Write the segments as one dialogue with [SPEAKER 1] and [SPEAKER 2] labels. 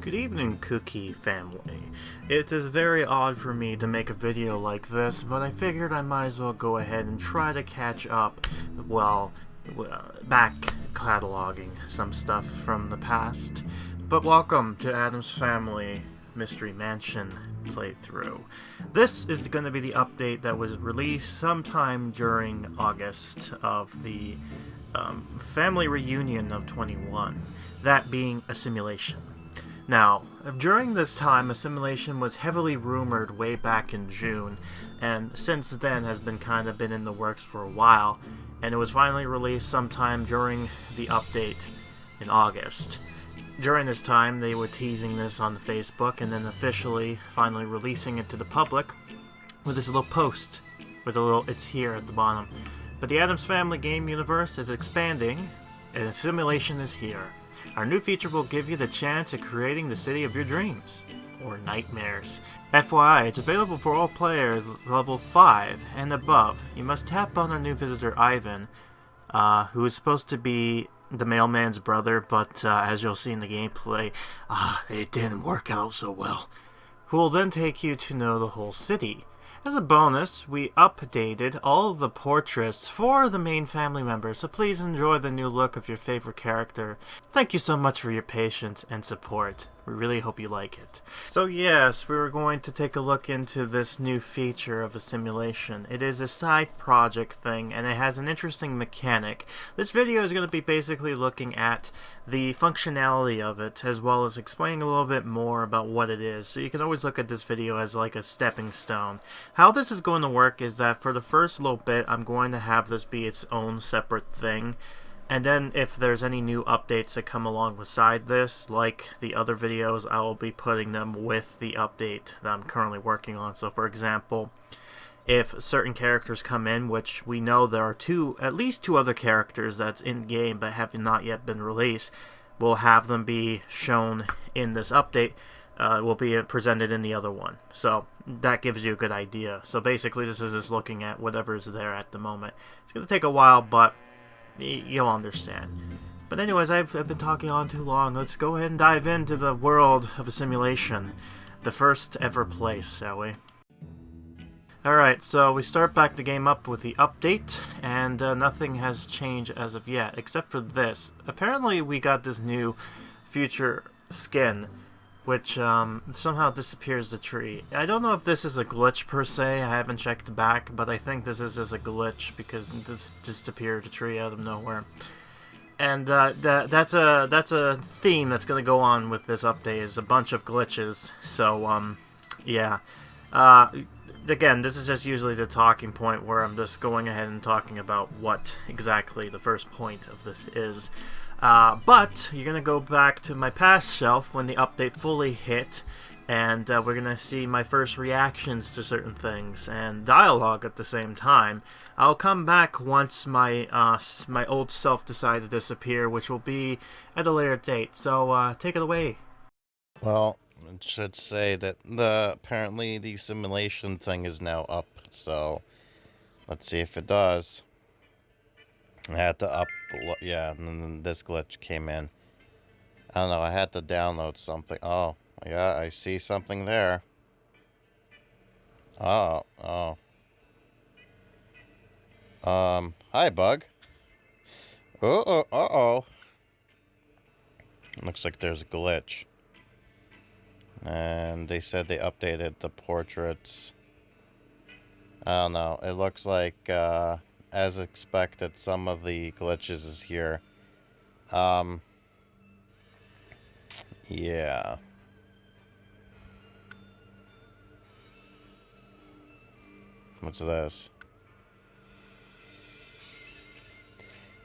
[SPEAKER 1] Good evening, Cookie family. It is very odd for me to make a video like this, but I figured I might as well go ahead and try to catch up, well, back cataloging some stuff from the past. But welcome to Addams Family Mystery Mansion playthrough. This is going to be the update that was released sometime during August of the family reunion of 21, that being Assimilation. Now, during this time, Assimilation was heavily rumored way back in June, and since then has been been in the works for a while, and it was finally released sometime during the update in August. During this time, they were teasing this on Facebook, and then officially finally releasing it to the public with this little post, with a little "it's here" at the bottom. But the Addams Family game universe is expanding, and Assimilation is here. Our new feature will give you the chance at creating the city of your dreams, or nightmares. FYI, it's available for all players level 5 and above. You must tap on our new visitor Ivan, who is supposed to be the mailman's brother, but as you'll see in the gameplay, it didn't work out so well. Who will then take you to know the whole city. As a bonus, we updated all of the portraits for the main family members, so please enjoy the new look of your favorite character. Thank you so much for your patience and support. We really hope you like it. So yes, we were going to take a look into this new feature of Assimilation. It is a side project thing, and it has an interesting mechanic. This video is going to be basically looking at the functionality of it, as well as explaining a little bit more about what it is. So you can always look at this video as like a stepping stone. How this is going to work is that for the first little bit, I'm going to have this be its own separate thing. And then if there's any new updates that come along beside this, like the other videos, I will be putting them with the update that I'm currently working on. So for example, if certain characters come in, which we know there are at least two other characters that's in game but have not yet been released, we'll have them be shown in this update. Will be presented in the other one. So that gives you a good idea. So basically this is just looking at whatever's there at the moment. It's going to take a while, but you'll understand. But anyways, I've been talking on too long. Let's go ahead and dive into the world of Assimilation. The first ever place, shall we? Alright, so we start back the game up with the update, and nothing has changed as of yet, except for this. Apparently we got this new future skin, which somehow disappears the tree. I don't know if this is a glitch per se, I haven't checked back, but I think this is just a glitch because this disappeared a tree out of nowhere. And that's a theme that's going to go on with this update, is a bunch of glitches. So, yeah. Again, this is just usually the talking point where I'm just going ahead and talking about what exactly the first point of this is. But you're going to go back to my past shelf when the update fully hit, and we're going to see my first reactions to certain things and dialogue at the same time. I'll come back once my my old self decides to disappear, which will be at a later date. So take it away.
[SPEAKER 2] Well, it should say that apparently the simulation thing is now up, so let's see if it does. I had to yeah, and then this glitch came in. I don't know, I had to download something. Oh, yeah, I see something there. Oh. Hi, bug. Uh-oh. Looks like there's a glitch. And they said they updated the portraits. I don't know, it looks like, as expected, some of the glitches is here. Yeah. What's this?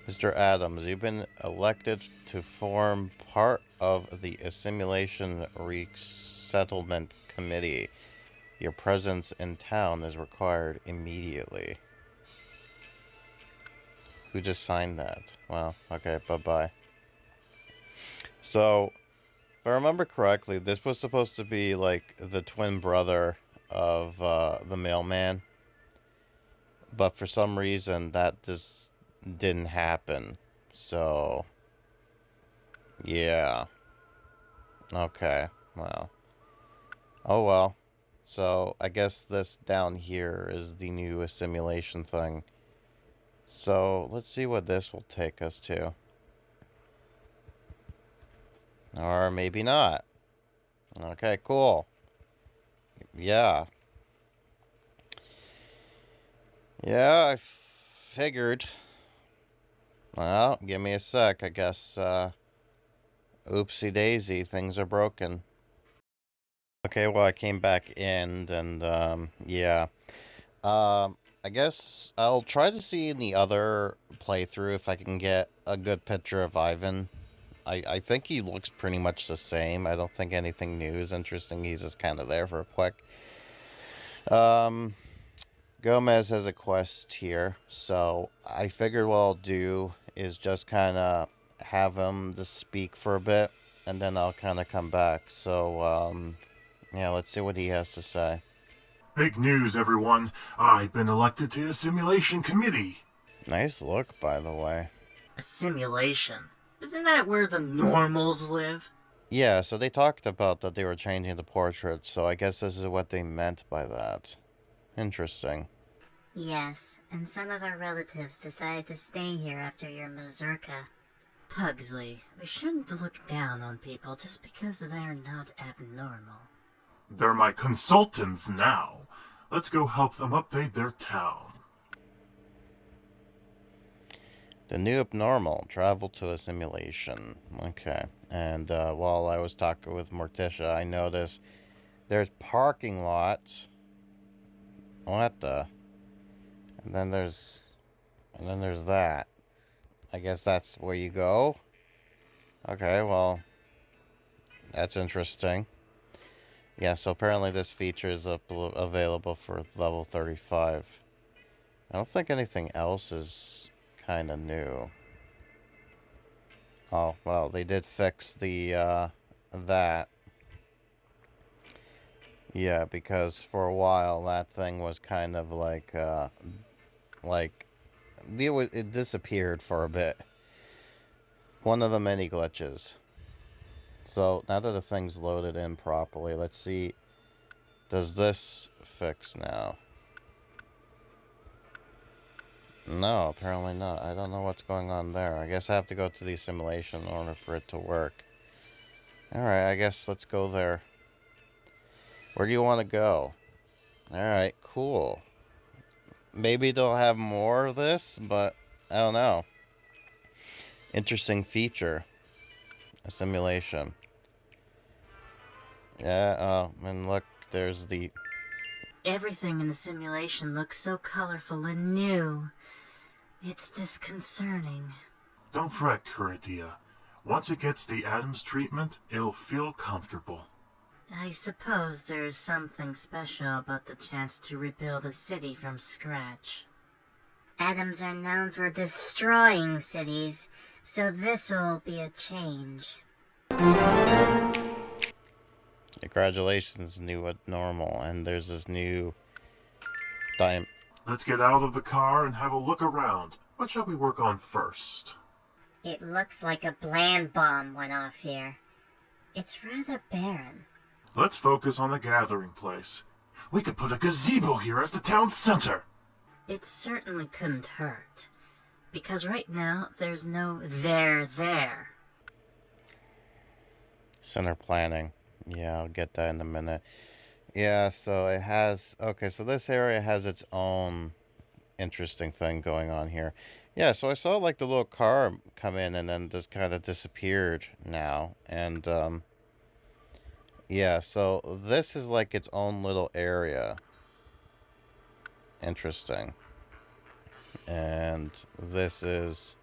[SPEAKER 2] Mr. Addams, you've been elected to form part of the Assimilation Resettlement Committee. Your presence in town is required immediately. Who just signed that? Well, okay, bye-bye. So, if I remember correctly, this was supposed to be like the twin brother of the mailman. But for some reason, that just didn't happen. So, yeah. Okay, well. Oh well. So, I guess this down here is the new assimilation thing. So, let's see what this will take us to. Or maybe not. Okay, cool. Yeah. Yeah, I figured. Well, give me a sec. I guess, oopsie daisy, things are broken. Okay, well, I came back in, and, yeah. I guess I'll try to see in the other playthrough if I can get a good picture of Ivan. I think he looks pretty much the same. I don't think anything new is interesting. He's just kind of there for a quick. Um, Gomez has a quest here, so I figured what I'll do is just kind of have him just speak for a bit, and then I'll kind of come back. So, yeah, let's see what he has to say.
[SPEAKER 3] Big news, everyone. I've been elected to the Assimilation Committee.
[SPEAKER 2] Nice look, by the way.
[SPEAKER 4] Assimilation? Isn't that where the normals live?
[SPEAKER 2] Yeah, so they talked about that they were changing the portrait, so I guess this is what they meant by that. Interesting.
[SPEAKER 5] Yes, and some of our relatives decided to stay here after your mazurka.
[SPEAKER 4] Pugsley, we shouldn't look down on people just because they're not abnormal.
[SPEAKER 3] They're my consultants now. Let's go help them update their town.
[SPEAKER 2] The new abnormal. Travel to Assimilation. Okay. And while I was talking with Morticia, I noticed there's parking lots. What the? And then there's that. I guess that's where you go. Okay, well, that's interesting. Yeah, so apparently this feature is available for level 35. I don't think anything else is kind of new. Oh, well, they did fix the, that. Yeah, because for a while that thing was kind of like, it disappeared for a bit. One of the many glitches. So, now that the thing's loaded in properly, let's see. Does this fix now? No, apparently not. I don't know what's going on there. I guess I have to go to the assimilation in order for it to work. Alright, I guess let's go there. Where do you want to go? Alright, cool. Maybe they'll have more of this, but I don't know. Interesting feature. Assimilation. Yeah, oh, and look, there's the...
[SPEAKER 4] Everything in the simulation looks so colorful and new. It's disconcerting.
[SPEAKER 3] Don't fret, Curatia. Once it gets the Addams treatment, it'll feel comfortable.
[SPEAKER 4] I suppose there's something special about the chance to rebuild a city from scratch.
[SPEAKER 5] Addams are known for destroying cities, so this'll be a change.
[SPEAKER 2] Congratulations, new normal, and there's this new time.
[SPEAKER 3] Let's get out of the car and have a look around. What shall we work on first?
[SPEAKER 5] It looks like a bland bomb went off here. It's rather barren.
[SPEAKER 3] Let's focus on the gathering place. We could put a gazebo here as the town center.
[SPEAKER 4] It certainly couldn't hurt. Because right now, there's no there.
[SPEAKER 2] Center planning. Yeah, I'll get that in a minute. Yeah, so it has... Okay, so this area has its own interesting thing going on here. Yeah, so I saw, like, the little car come in and then just kind of disappeared now. And, yeah, so this is, like, its own little area. Interesting. And this is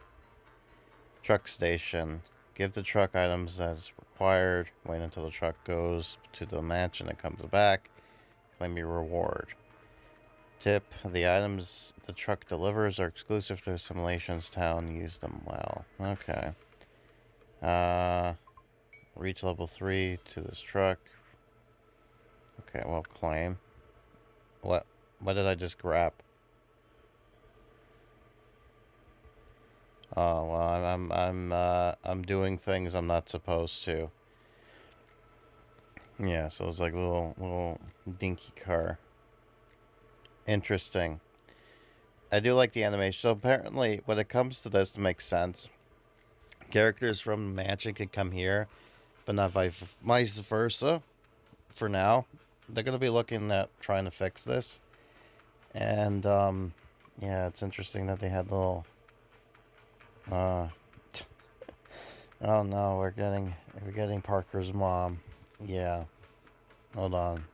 [SPEAKER 2] truck station. Give the truck items as required. Wait until the truck goes to the mansion and comes back. Claim your reward. Tip: the items the truck delivers are exclusive to Assimilation's town. Use them well. Okay. Reach level 3 to this truck. Okay, well, claim. What did I just grab? Oh, well, I'm doing things I'm not supposed to. Yeah, so it's like a little dinky car. Interesting. I do like the animation. So apparently, when it comes to this, it makes sense. Characters from the mansion can come here, but not vice versa. For now, they're gonna be looking at trying to fix this. And yeah, it's interesting that they had little. Oh no, we're getting Parker's mom. Yeah. Hold on.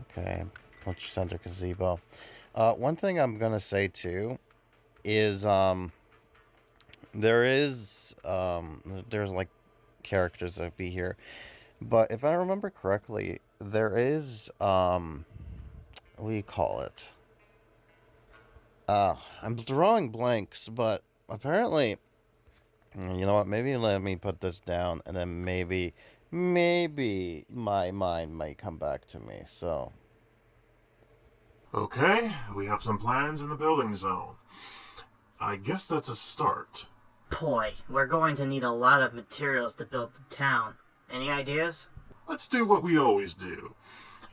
[SPEAKER 2] Okay. Culture Center Gazebo. One thing I'm gonna say too is there's like characters that be here, but if I remember correctly, there is what do you call it? I'm drawing blanks, but apparently, you know what? Maybe let me put this down, and then maybe my mind might come back to me. So.
[SPEAKER 3] Okay, we have some plans in the building zone. I guess that's a start.
[SPEAKER 6] Boy, we're going to need a lot of materials to build the town. Any ideas?
[SPEAKER 3] Let's do what we always do.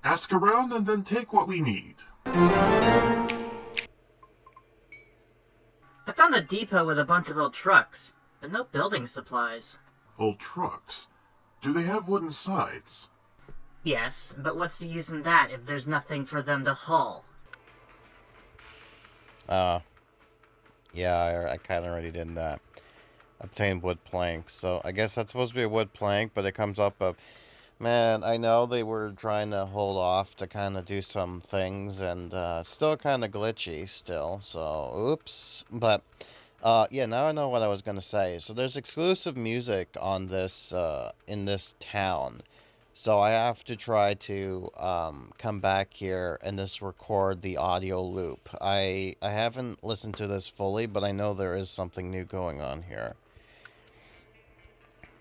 [SPEAKER 3] Ask around and then take what we need.
[SPEAKER 6] I found a depot with a bunch of old trucks, but no building supplies.
[SPEAKER 3] Old trucks? Do they have wooden sides?
[SPEAKER 6] Yes, but what's the use in that if there's nothing for them to haul?
[SPEAKER 2] Yeah, I kind of already did that. Obtain wood planks. So I guess that's supposed to be a wood plank, but it comes up of... Man, I know they were trying to hold off to kind of do some things, and still kind of glitchy still, so oops. But, yeah, now I know what I was going to say. So there's exclusive music on this, in this town. So I have to try to come back here and just record the audio loop. I haven't listened to this fully, but I know there is something new going on here.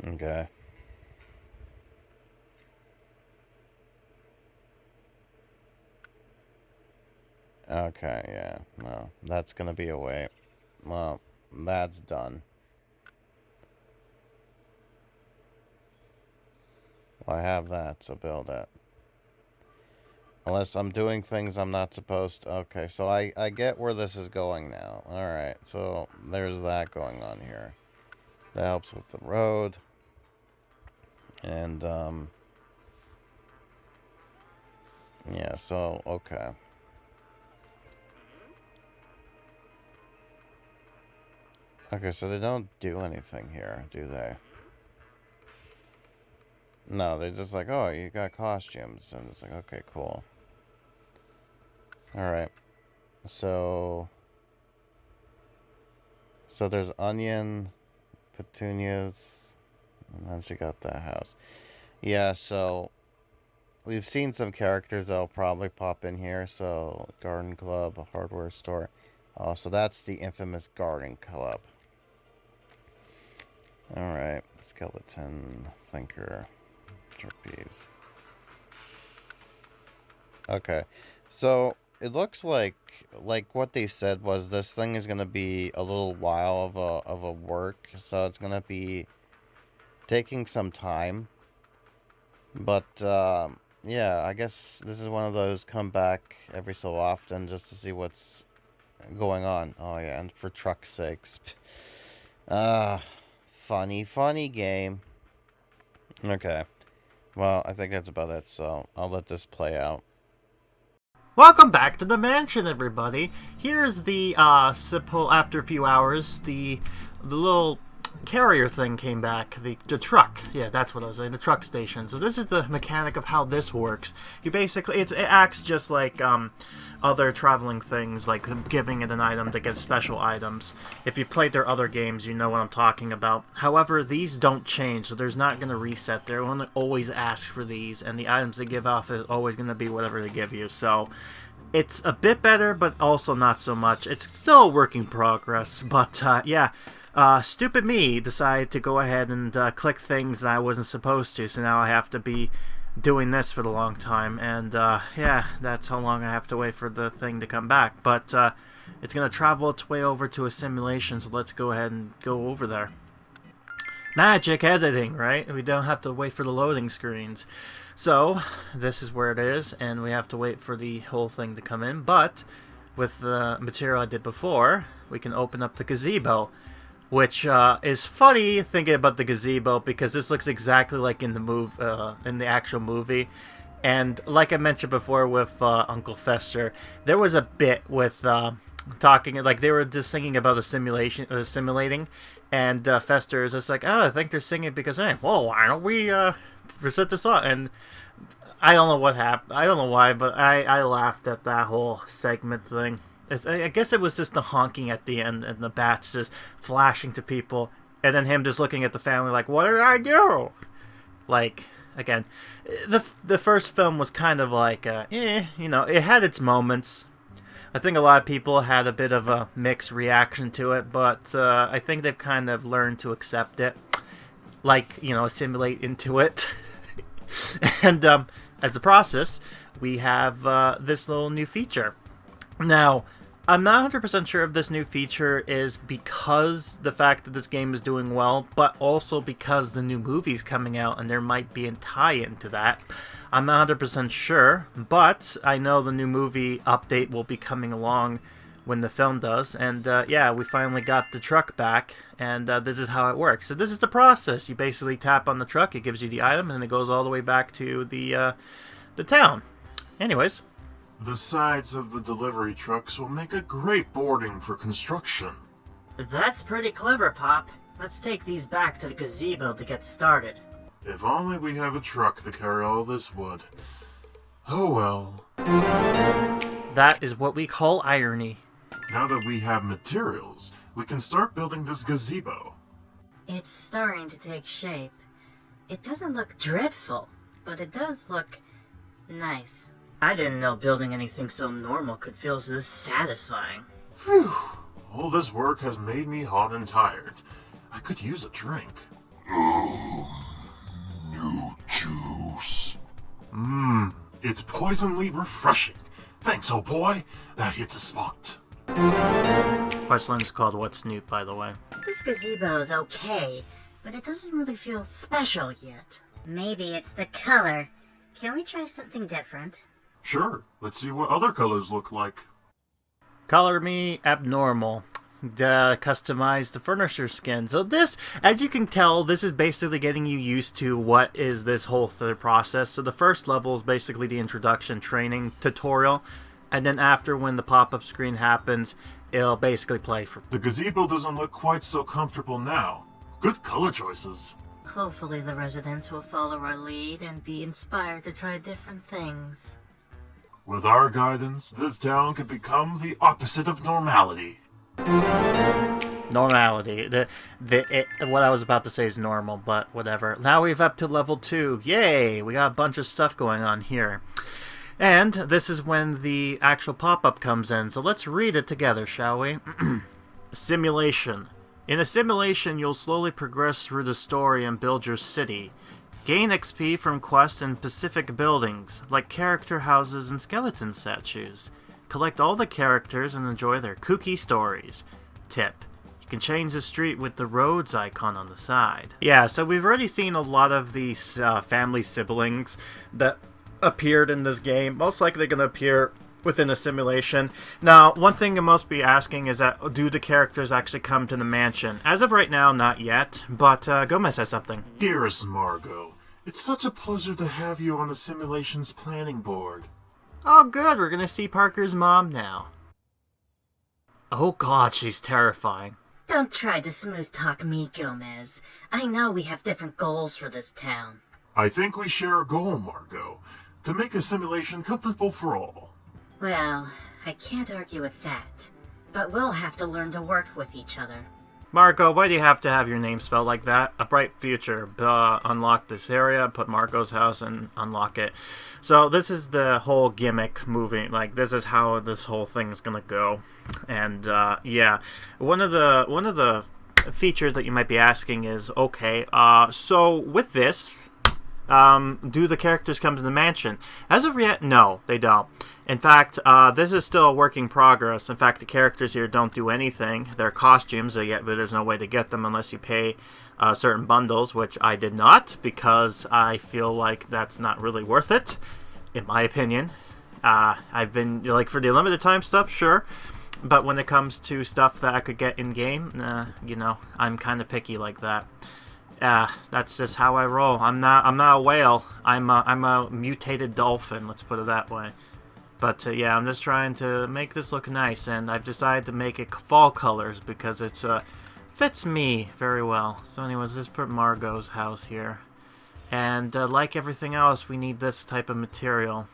[SPEAKER 2] Okay. Okay, yeah. No, that's gonna be a wait. Well, that's done. Well, I have that, so build it. Unless I'm doing things I'm not supposed to. Okay, so I get where this is going now. Alright, so there's that going on here. That helps with the road. And, yeah, so, okay. Okay, so they don't do anything here, do they? No, they're just like, oh, you got costumes. And it's like, okay, cool. Alright. So there's onion, petunias, and then she got that house. Yeah, so we've seen some characters that'll probably pop in here. So, garden club, a hardware store. Oh, so that's the infamous garden club. Alright, skeleton, thinker, trapeze. Okay, so it looks like what they said was this thing is gonna be a little while of a work, so it's gonna be taking some time. But yeah, I guess this is one of those come back every so often just to see what's going on. Oh yeah, and for truck's sakes. Funny game. Okay. Well, I think that's about it, so I'll let this play out.
[SPEAKER 1] Welcome back to the mansion, everybody. Here's the, after a few hours, the little carrier thing came back. The truck. Yeah, that's what I was saying. The truck station. So this is the mechanic of how this works. You basically, it acts just like, other traveling things, like giving it an item to get special items. If you played their other games, you know what I'm talking about. However, these don't change, so there's not going to reset. They're going to always ask for these, and the items they give off is always going to be whatever they give you. So it's a bit better, but also not so much. It's still a work in progress, but yeah. Stupid me decided to go ahead and click things that I wasn't supposed to, so now I have to be doing this for the long time, and yeah, that's how long I have to wait for the thing to come back. But it's gonna travel its way over to Assimilation, so let's go ahead and go over there. Magic editing, right? We don't have to wait for the loading screens. So, this is where it is, and we have to wait for the whole thing to come in. But, with the material I did before, we can open up the gazebo. Which is funny thinking about the gazebo, because this looks exactly like in the actual movie. And like I mentioned before with Uncle Fester, there was a bit with talking, like they were just singing about assimilating, and Fester is just like, oh, I think they're singing because, hey, whoa, why don't we present this song? And I don't know what happened. I don't know why, but I laughed at that whole segment thing. I guess it was just the honking at the end and the bats just flashing to people, and then him just looking at the family like, what did I do? Like, again, the first film was kind of like, you know, it had its moments. I think a lot of people had a bit of a mixed reaction to it, but I think they've kind of learned to accept it, like, you know, assimilate into it. And as a process, we have this little new feature. Now, I'm not 100% sure if this new feature is because the fact that this game is doing well, but also because the new movie's coming out and there might be a tie-in to that. I'm not 100% sure, but I know the new movie update will be coming along when the film does. And yeah, we finally got the truck back, and this is how it works. So this is the process. You basically tap on the truck, it gives you the item, and it goes all the way back to the town. Anyways.
[SPEAKER 3] The sides of the delivery trucks will make a great boarding for construction.
[SPEAKER 6] That's pretty clever, Pop. Let's take these back to the gazebo to get started.
[SPEAKER 3] If only we have a truck to carry all this wood. Oh well.
[SPEAKER 1] That is what we call irony.
[SPEAKER 3] Now that we have materials, we can start building this gazebo.
[SPEAKER 4] It's starting to take shape. It doesn't look dreadful, but it does look nice.
[SPEAKER 6] I didn't know building anything so normal could feel this satisfying.
[SPEAKER 3] Phew. All this work has made me hot and tired. I could use a drink. New juice. It's poisonally refreshing. Thanks, old boy. That hits a spot.
[SPEAKER 1] Questline's called What's Snoop, by the way.
[SPEAKER 4] This gazebo's okay, but it doesn't really feel special yet.
[SPEAKER 5] Maybe it's the color. Can we try something different?
[SPEAKER 3] Sure. Let's see what other colors look like.
[SPEAKER 1] Color me abnormal. Customize the furniture skin. So this, as you can tell, this is basically getting you used to what is this whole third process. So the first level is basically the introduction training tutorial, and then after, when the pop-up screen happens, it'll basically play for.
[SPEAKER 3] The gazebo doesn't look quite so comfortable now. Good color choices.
[SPEAKER 4] Hopefully the residents will follow our lead and be inspired to try different things.
[SPEAKER 3] With our guidance, this town could become the opposite of normality.
[SPEAKER 1] Normality. What I was about to say is normal, but whatever. Now we've up to level 2. Yay! We got a bunch of stuff going on here. And this is when the actual pop-up comes in, so let's read it together, shall we? Assimilation. In Assimilation, you'll slowly progress through the story and build your city. Gain XP from quests and specific buildings, like character houses and skeleton statues. Collect all the characters and enjoy their kooky stories. Tip: you can change the street with the roads icon on the side. Yeah, so we've already seen a lot of these family siblings that appeared in this game. Most likely going to appear within Assimilation. Now, one thing you must be asking is that, do the characters actually come to the mansion? As of right now, not yet, but Gomez says something.
[SPEAKER 3] Dearest Margaux, it's such a pleasure to have you on Assimilation's planning board.
[SPEAKER 1] Oh good, we're gonna see Parker's mom now. Oh god, she's terrifying.
[SPEAKER 4] Don't try to smooth talk me, Gomez. I know we have different goals for this town.
[SPEAKER 3] I think we share a goal, Margaux, to make Assimilation comfortable for all.
[SPEAKER 4] Well, I can't argue with that, but we'll have to learn to work with each other.
[SPEAKER 1] Margaux, why do you have to have your name spelled like that? A bright future. Unlock this area, put Margaux's house, and unlock it. So this is the whole gimmick movie. Like, this is how this whole thing is gonna go. And yeah, one of the features that you might be asking is, okay, so with this, do the characters come to the mansion? As of yet, no, they don't. In fact, this is still a work in progress. In fact, the characters here don't do anything. They're costumes, yet there's no way to get them unless you pay certain bundles, which I did not, because I feel like that's not really worth it, in my opinion. I've been, like, for the limited time stuff, sure, but when it comes to stuff that I could get in-game, you know, I'm kind of picky like that. That's just how I roll. I'm not a whale. I'm a mutated dolphin, let's put it that way. But yeah, I'm just trying to make this look nice, and I've decided to make it fall colors because it's fits me very well. So anyways, let's put Margaux's house here. And like everything else, we need this type of material.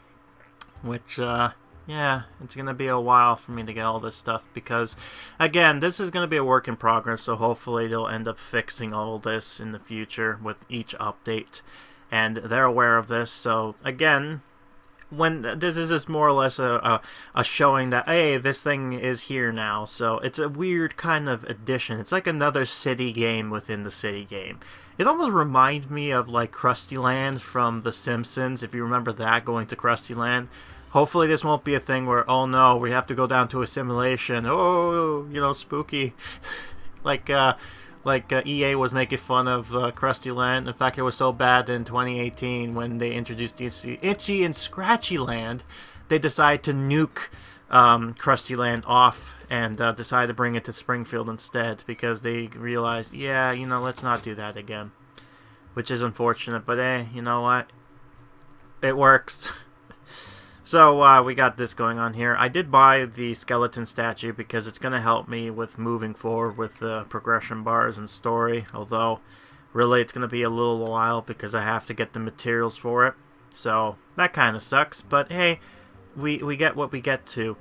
[SPEAKER 1] Which, yeah, it's going to be a while for me to get all this stuff. Because, again, this is going to be a work in progress. So hopefully they'll end up fixing all this in the future with each update. And they're aware of this. So, again, when this is just more or less a showing that, hey, this thing is here now. So it's a weird kind of addition. It's like another city game within the city game. It almost reminds me of like Krusty Land from The Simpsons, if you remember that, going to Krusty Land. Hopefully this won't be a thing where, oh no, we have to go down to Assimilation. Oh, you know, spooky. like EA was making fun of Krusty Land. In fact, it was so bad in 2018 when they introduced Itchy and Scratchy Land, they decided to nuke Krusty Land off and decided to bring it to Springfield instead because they realized, yeah, you know, let's not do that again. Which is unfortunate, but hey, you know what? It works. So, we got this going on here. I did buy the skeleton statue because it's going to help me with moving forward with the progression bars and story. Although, really, it's going to be a little while because I have to get the materials for it. So, that kind of sucks. But, hey, we get what we get to.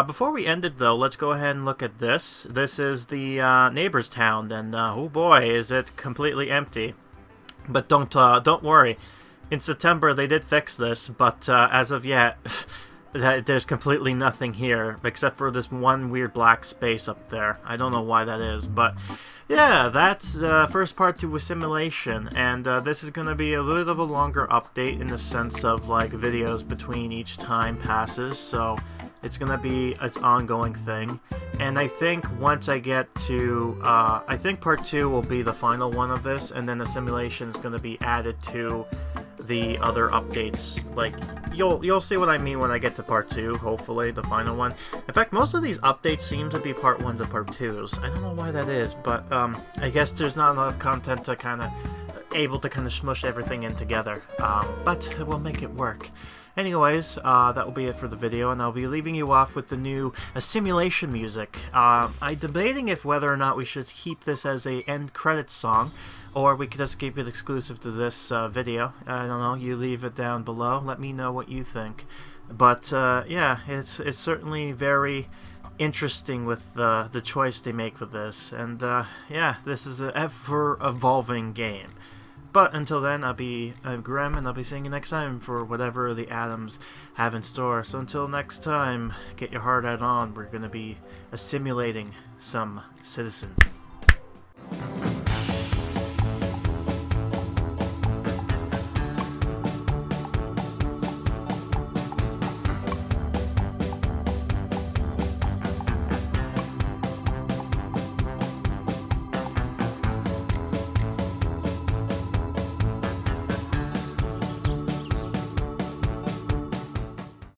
[SPEAKER 1] Before we end it, though, let's go ahead and look at this. This is the neighbor's town, and oh boy, is it completely empty. But don't worry. In September, they did fix this, but as of yet, there's completely nothing here, except for this one weird black space up there. I don't know why that is, but yeah, that's the first part to Assimilation, and this is going to be a little bit of a longer update in the sense of, like, videos between each time passes, so it's going to be an ongoing thing. And I think once I get to, I think part 2 will be the final one of this, and then Assimilation is going to be added to the other updates. Like, you'll see what I mean when I get to part 2, hopefully, the final one. In fact, most of these updates seem to be part 1s and part 2s. I don't know why that is, but I guess there's not enough content to kind of able to kind of smush everything in together. But we'll make it work. Anyways, that will be it for the video, and I'll be leaving you off with the new Assimilation music. I'm debating if whether or not we should keep this as a end credits song, or we could just keep it exclusive to this video. I don't know, you leave it down below, let me know what you think. But yeah, it's certainly very interesting with the choice they make with this, and yeah, this is an ever-evolving game. But until then, I'm Grim, and I'll be seeing you next time for whatever the Addams have in store. So until next time, get your heart out on. We're going to be assimilating some citizens.